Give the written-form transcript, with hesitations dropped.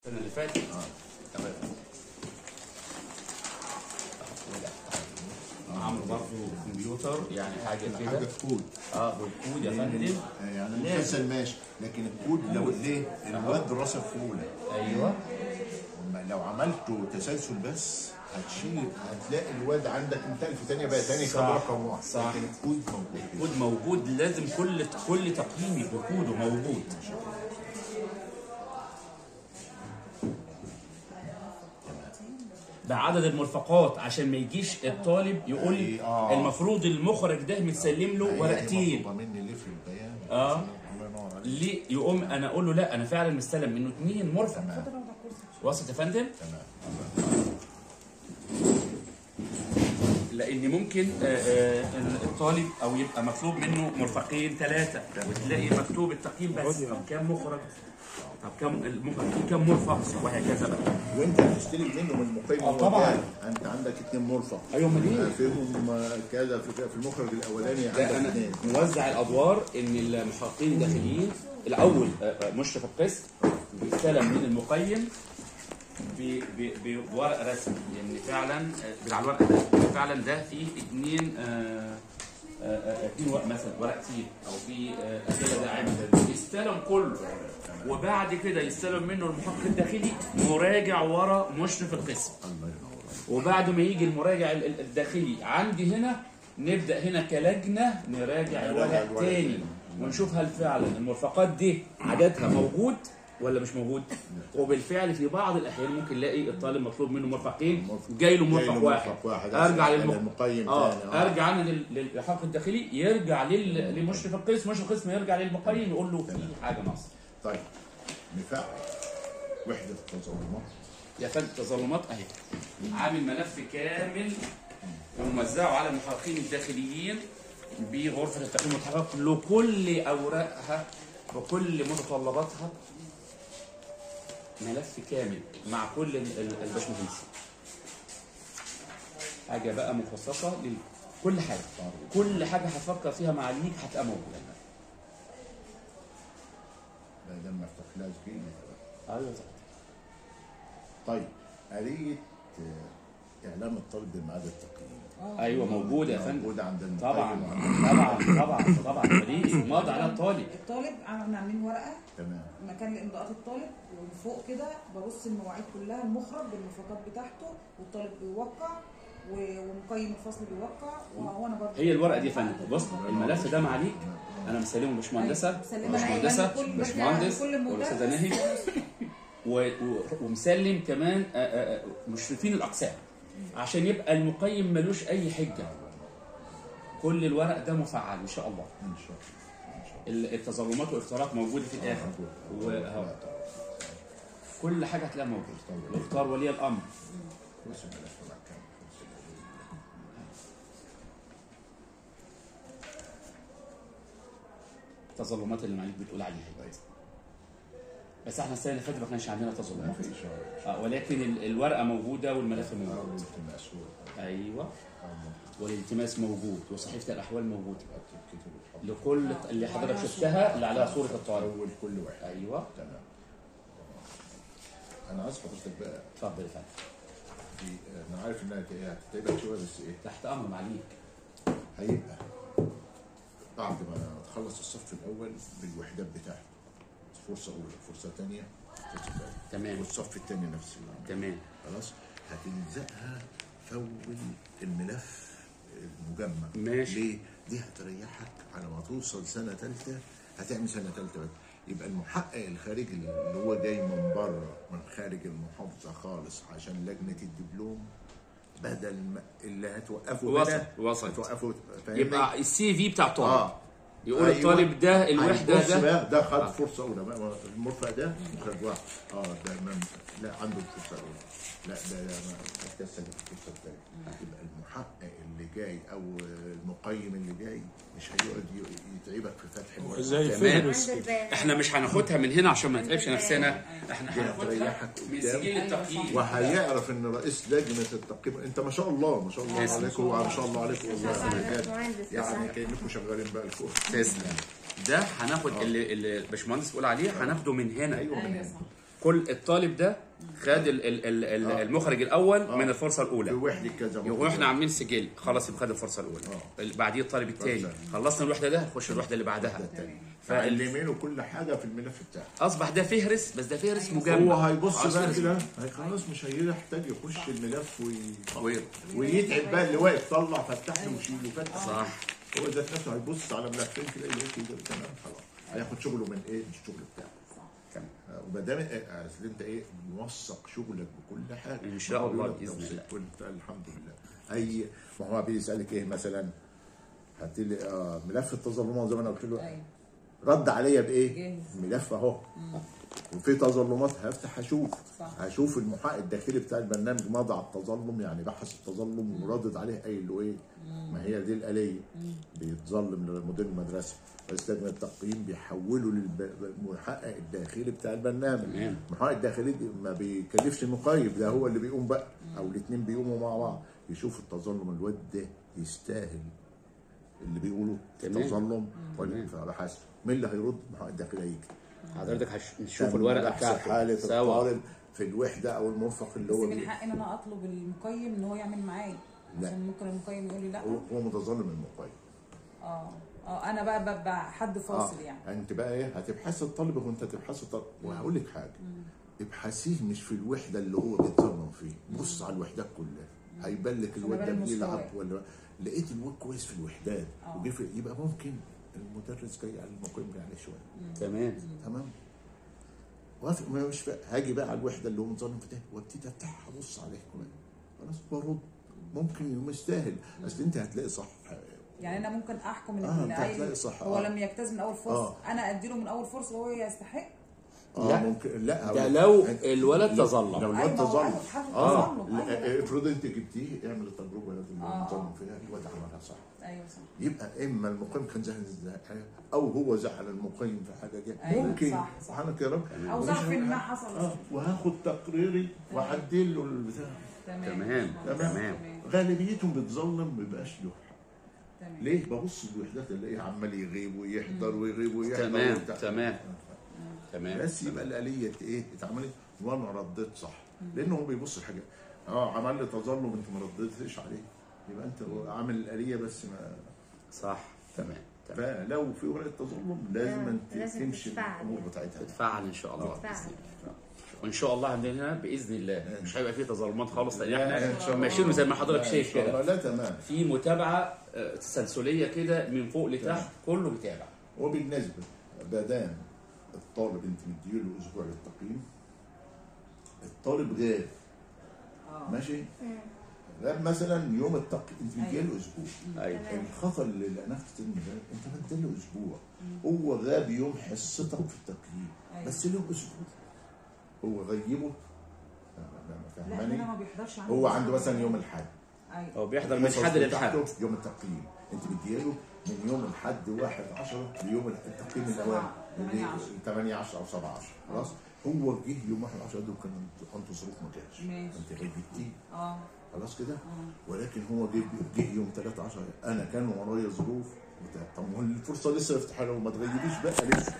السنة اللي فاتت تمام. عمرو برضه كمبيوتر يعني حاجه كده، حاجه كود. بالكود يا فندم. يعني المسلسل ماشي، لكن الكود لو ليه الواد راسب في اولى. ايوه لو عملته تسلسل بس هتشيل، هتلاقي الواد عندك انت في ثانيه بقى ثاني كان رقم واحد. صح. لكن الكود موجود. الكود موجود، لازم كل تقييمي بكوده موجود. بعدد المرفقات عشان ما يجيش الطالب يقول المفروض المخرج ده متسلم له ورقتين. مطلوبه مني ليه في البيان؟ الله ينور عليك. ليه يقوم انا اقول له لا انا فعلا مستلم منه 2 مرفق. وصلت يا فندم؟ تمام. لان ممكن الطالب او يبقى مطلوب منه مرفقين 3 وتلاقي مكتوب التقييم بس. طب كام مخرج؟ طب كم المخرج كم مرفق؟ وهكذا بقى. وانت هتستلم منه من المقيم طبعا. انت عندك 2 مرفق. ايوه امال ايه؟ فيهم كذا في المخرج الاولاني عندك لا انا 2. موزع الادوار ان المحققين الداخليين الاول مشرف القسم بيستلم من المقيم بورق رسمي، لان فعلا على الورق ده فعلا ده فيه 2 ورق مثلا ورق كتير او في اسئله داعمه يستلم كله، وبعد كده يستلم منه المحقق الداخلي مراجع ورا مشرف القسم. الله ينور. وبعد ما يجي المراجع الداخلي عندي هنا نبدا هنا كلجنه نراجع الورق تاني ونشوف هل فعلا المرفقات دي عددها موجود ولا مش موجود. وبالفعل في بعض الاحيان ممكن نلاقي الطالب مطلوب منه مرفقين جاي له مرفق واحد ارجع للمقيم تاني. ارجع انا للمحقق الداخلي يرجع لمشرف القسم، مشرف القسم يرجع للمقيم يقول له في حاجه ناقصه. طيب نفعل وحده التظلمات يا فندم. التظلمات اهي عامل ملف كامل وموزعه على المحققين الداخليين بغرفه التقييم والتحقيق لكل اوراقها وكل متطلباتها، ملف كامل مع كل الباشمهندس. حاجه بقى مخصصه لكل حاجه، كل حاجه هتفكر فيها معاليك هتبقى موجوده. ده مفتوح لازم فيه. ايوه. طيب آلية إعلام الطالب بميعاد التقييم. ايوه موجوده يا فندم. موجودة عند المقيم. طبعا دي ماضي على الطالب. عاملين ورقه تمام مكان لامضاءات الطالب، وفوق كده برص المواعيد كلها، المخرج بالمرفقات بتاعته، والطالب بيوقع ومقيم الفصل بيوقع، وانا برضه هي الورقه دي يا فندم. بص الملف ده معاليك انا مسلمه باشمهندسه باشمهندس والاستاذه نهي ومسلم كمان مشرفين الاقسام عشان يبقى المقيم ملوش اي حجه. كل الورق ده مفعل ان شاء الله. ان شاء الله. التظلمات والاختيارات موجوده في الاخر كل حاجه هتلاقيها موجوده. الاختار ولي الامر. التظلمات اللي معاليك بتقول عليها بس احنا السنه اللي فاتت ما كانش عندنا تظلمات. ولكن الورقه موجوده والملف موجود. ايوه. والالتماس موجود وصحيفه الاحوال موجوده لكل اللي حضرتك شفتها اللي عليها صوره الطالب. كل واحد. ايوه تمام. انا عايز حضرتك بقى. اتفضل يا فندم. انا عارف انها هتتعبك شويه بس ايه؟ تحت امر معاليك. هيبقى بعد ما تخلص الصف الاول بالوحدات بتاعته فرصه اولى، فرصه ثانيه، فرصه ثالثه. تمام. والصف الثاني نفس تمام. خلاص هتلزقها فول الملف المجمع. ماشي. ليه؟ دي هتريحك على ما توصل سنه ثالثه، هتعمل سنه ثالثه بس. يبقى المحقق الخارجي اللي هو جاي من بره من خارج المحافظه خالص عشان لجنه الدبلوم، بدل ما اللي هتوقفه وصل هتوقفه يبقى السي في بتاع الطالب يقول أيوة. الطالب ده الوحده ده خد فرصه اولى، المرفق ده خد واحد ده لا عنده الفرصه الاولى، لا ده هتكسب الفرصه الثانيه. يبقى المحقق اللي جاي او المقيم اللي جاي مش هيقعد يتعبك في فتح الورق. زي احنا مش هناخدها من هنا عشان ما نتعبش نفسنا، احنا هناخدها من سجل التقييم وهيعرف ان رئيس لجنه التقييم انت ما شاء الله ما شاء الله عليكم وما شاء الله عليكم والله يعني كانكم شغالين بقى لكم. تسلم. ده هناخد اللي الباشمهندس بيقول عليه هناخده من هنا. ايوه من هنا. كل الطالب ده خد المخرج الاول من الفرصه في الاولى، وحده كذا واحنا عاملين سجل خلاص يبقى خد الفرصه الاولى. بعديه الطالب الثاني خلصنا الوحده ده خش الوحده اللي بعدها. فعلمينه كل حاجه في الملف بتاعه. اصبح ده فهرس، بس ده فهرس هو مجمع. هيبص بقى كده خلاص مش هيحتاج يخش الملف ويتعب بقى اللي واقف طلع فتح له وشيل وفتح. صح. هو ذات نفسه هيبص على ملفين كده يلاقي كده تمام خلاص هياخد شغله من ايه؟ من الشغل بتاعه. تمام. وما دام اصل انت ايه موثق شغلك بكل حاجه ان شاء الله باذن الله. قلت الحمد لله. اي ما هو بيسالك ايه مثلا؟ هات لي ملف التظلمات زي ما انا قلت له. رد عليا بايه؟ ملف اهو. وفي تظلمات هفتح هشوف المحقق الداخلي بتاع البرنامج مضى على التظلم، يعني بحث التظلم وردد عليه قايل له ايه؟ ما هي دي الآلية. بيتظلم لمدير المدرسه، رئيس لجنه التقييم بيحوله للمحقق الداخلي بتاع البرنامج. المحقق الداخلي ما بيكلفش المقيم، ده هو اللي بيقوم بقى او الاثنين بيقوموا مع بعض يشوف التظلم الواد ده يستاهل اللي بيقولوا تظلم ولا فبحث. مين اللي هيرد؟ المحقق الداخلي هيجي. حضرتك هتشوف الورقه بتاعته حاله الطالب في الوحده او المرفق اللي هو بس من حقي ان انا اطلب المقيم ان هو يعمل معايا، عشان ممكن المقيم يقول لي لا. هو متظلم المقيم. انا بقى ببقى حد فاصل يعني. انت بقى ايه؟ هتبحث الطالب وانت تبحث الطالب. وهقول لك حاجه، ابحثيه مش في الوحده اللي هو بيتظلم فيه، بص على الوحدات كلها هيبان لك الواد ده بيلعب ولا لقيت الواد كويس في الوحدات يبقى ممكن المدرس جاي على المقيم جاي عليه شويه. تمام وافق. ما مش هاجي بقى على الوحده اللي هو متظلم في ده وابتدي افتحها ابص عليه كمان خلاص برد. ممكن يستاهل. اصل انت هتلاقي صح يعني انا ممكن احكم ان هتلاقي صح هو لم يجتاز من اول فرصه انا اديله من اول فرصه وهو يستحق. لا ممكن لا ده لو الولد تظلم. لو الولد تظلم افرض انت جبتيه اعمل التجربه لازم تظلم فيها الولد عملها صح. ايوه صح. يبقى اما المقيم كان زعل او هو زعل المقيم في حاجه دي. ممكن سبحانك يا رب او ظرف ما حصل وهاخد تقريري واعدل له البتاع. تمام. غالبيتهم بتظلم ما بيبقاش له. ليه؟ ببص الوحدات الاقيه عمال يغيب ويحضر ويغيب ويحضر. تمام. بس يبقى الآلية ايه اتعملت وانا رديت صح. لانه هو بيبص الحاجه عمل لي تظلم انت ما رديتش عليه، يبقى انت عامل الآلية بس ما صح. تمام. فلو في ورقه تظلم لازم انت تمشي الامور بتاعتها تتفعل ان شاء الله. وان شاء الله عندنا باذن الله مش هيبقى فيه تظلمات خالص، لان احنا ماشيين زي ما حضرتك شايف كده. لا تمام. في متابعه تسلسليه كده من فوق لتحت كله بيتابع. وبالنسبه بدام الطالب انت مديله اسبوع للتقييم، الطالب غاب ماشي غاب مثلا يوم التقييم انت مديله اسبوع. الخطا اللي لقيناه في الترم ده انت مديله اسبوع، هو غاب يوم حصتك في التقييم بس له اسبوع. هو غيبه فاهماني؟ هو عنده مثلا يوم الاحد هو بيحضر من الحد للحد يوم التقييم، انت مديله من يوم الحد 1/10 ليوم التقييم الاول 8/10 او 7/10 خلاص. هو جه يوم 1/10 دول كان انتوا ظروف ما جاش انت غيبتيه خلاص كده. ولكن هو جه يوم 3/10 انا كان ورايا ظروف. طب ما الفرصه لسه يفتحها له ما تغيبيش بقى لسه.